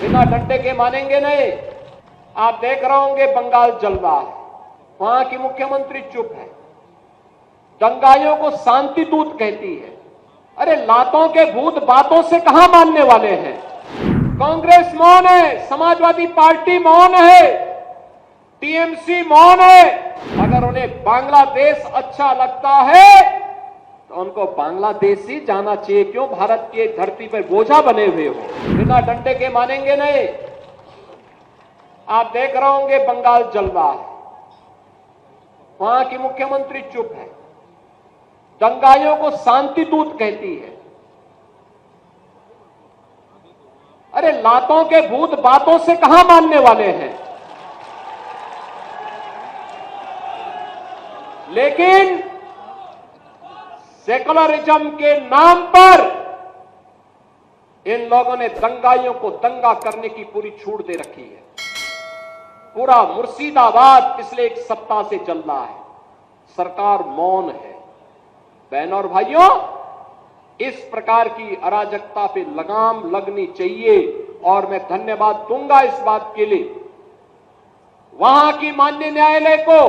बिना डंडे के मानेंगे नहीं। आप देख रहे होंगे बंगाल जल रहा है, वहां की मुख्यमंत्री चुप है, दंगाइयों को शांति दूत कहती है। अरे लातों के भूत बातों से कहां मानने वाले हैं। कांग्रेस मौन है, समाजवादी पार्टी मौन है, टीएमसी मौन है। अगर उन्हें बांग्लादेश अच्छा लगता है तो उनको बांग्लादेश ही जाना चाहिए, क्यों भारत की धरती पर बोझा बने हुए हो। बिना डंडे के मानेंगे नहीं। आप देख रहे होंगे बंगाल जल रहा है, वहां की मुख्यमंत्री चुप है, दंगाइयों को शांति दूत कहती है। अरे लातों के भूत बातों से कहां मानने वाले हैं। लेकिन सेकुलरिज्म के नाम पर इन लोगों ने दंगाइयों को दंगा करने की पूरी छूट दे रखी है। पूरा मुर्शिदाबाद पिछले एक सप्ताह से चल रहा है, सरकार मौन है। बहनों और भाइयों, इस प्रकार की अराजकता पे लगाम लगनी चाहिए और मैं धन्यवाद दूंगा इस बात के लिए वहां की माननीय न्यायालय को,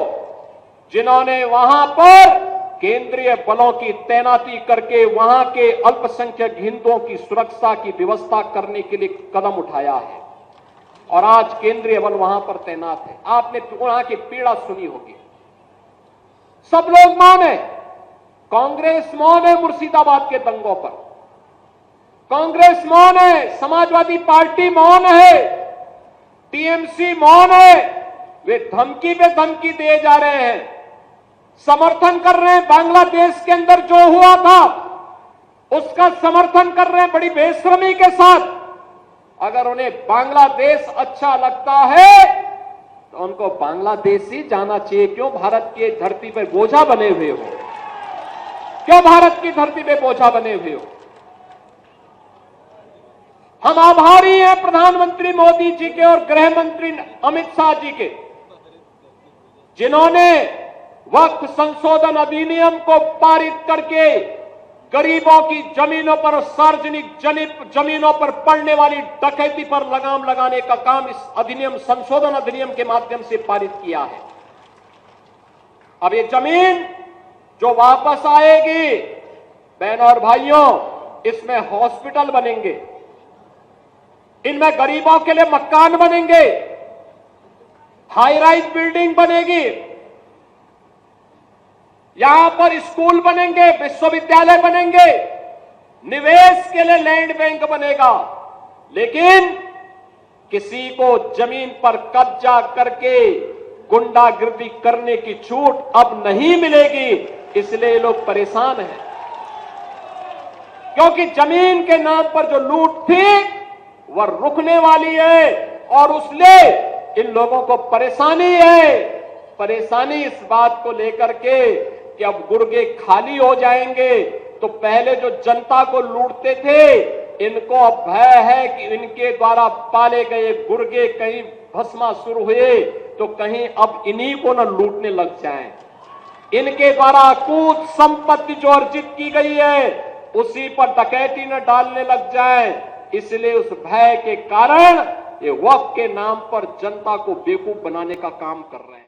जिन्होंने वहां पर केंद्रीय बलों की तैनाती करके वहां के अल्पसंख्यक हिंदुओं की सुरक्षा की व्यवस्था करने के लिए कदम उठाया है और आज केंद्रीय बल वहां पर तैनात है। आपने वहां की पीड़ा सुनी होगी। सब लोग मौन है। कांग्रेस मौन है मुर्शिदाबाद के दंगों पर, कांग्रेस मौन है, समाजवादी पार्टी मौन है, टीएमसी मौन है। वे धमकी पे धमकी दिए जा रहे हैं, समर्थन कर रहे हैं। बांग्लादेश के अंदर जो हुआ था उसका समर्थन कर रहे हैं बड़ी बेशर्मी के साथ। अगर उन्हें बांग्लादेश अच्छा लगता है तो उनको बांग्लादेश ही जाना चाहिए, क्यों भारत की धरती पर बोझा बने हुए हो, क्यों भारत की धरती पे बोझा बने हुए हो। हम आभारी हैं प्रधानमंत्री मोदी जी के और गृह मंत्री अमित शाह जी के, जिन्होंने वक्फ संशोधन अधिनियम को पारित करके गरीबों की जमीनों पर, सार्वजनिक जमीनों पर पड़ने वाली डकैती पर लगाम लगाने का काम इस अधिनियम, संशोधन अधिनियम के माध्यम से पारित किया है। अब ये जमीन जो वापस आएगी, बहनों और भाइयों, इसमें हॉस्पिटल बनेंगे, इनमें गरीबों के लिए मकान बनेंगे, हाई राइज बिल्डिंग बनेगी, यहां पर स्कूल बनेंगे, विश्वविद्यालय बनेंगे, निवेश के लिए लैंड बैंक बनेगा। लेकिन किसी को जमीन पर कब्जा करके गुंडागिर्दी करने की छूट अब नहीं मिलेगी। इसलिए लोग परेशान हैं, क्योंकि जमीन के नाम पर जो लूट थी वह रुकने वाली है और उसलिए इन लोगों को परेशानी है। परेशानी इस बात को लेकर के कि अब गुर्गे खाली हो जाएंगे। तो पहले जो जनता को लूटते थे, इनको अब भय है कि इनके द्वारा पाले गए गुर्गे कहीं भस्मासुर हुए तो कहीं अब इन्हीं को न लूटने लग जाएं। इनके द्वारा अकूत संपत्ति जो अर्जित की गई है उसी पर डकैती न डालने लग जाए। इसलिए उस भय के कारण ये वक्फ के नाम पर जनता को बेवकूफ बनाने का काम कर रहे हैं।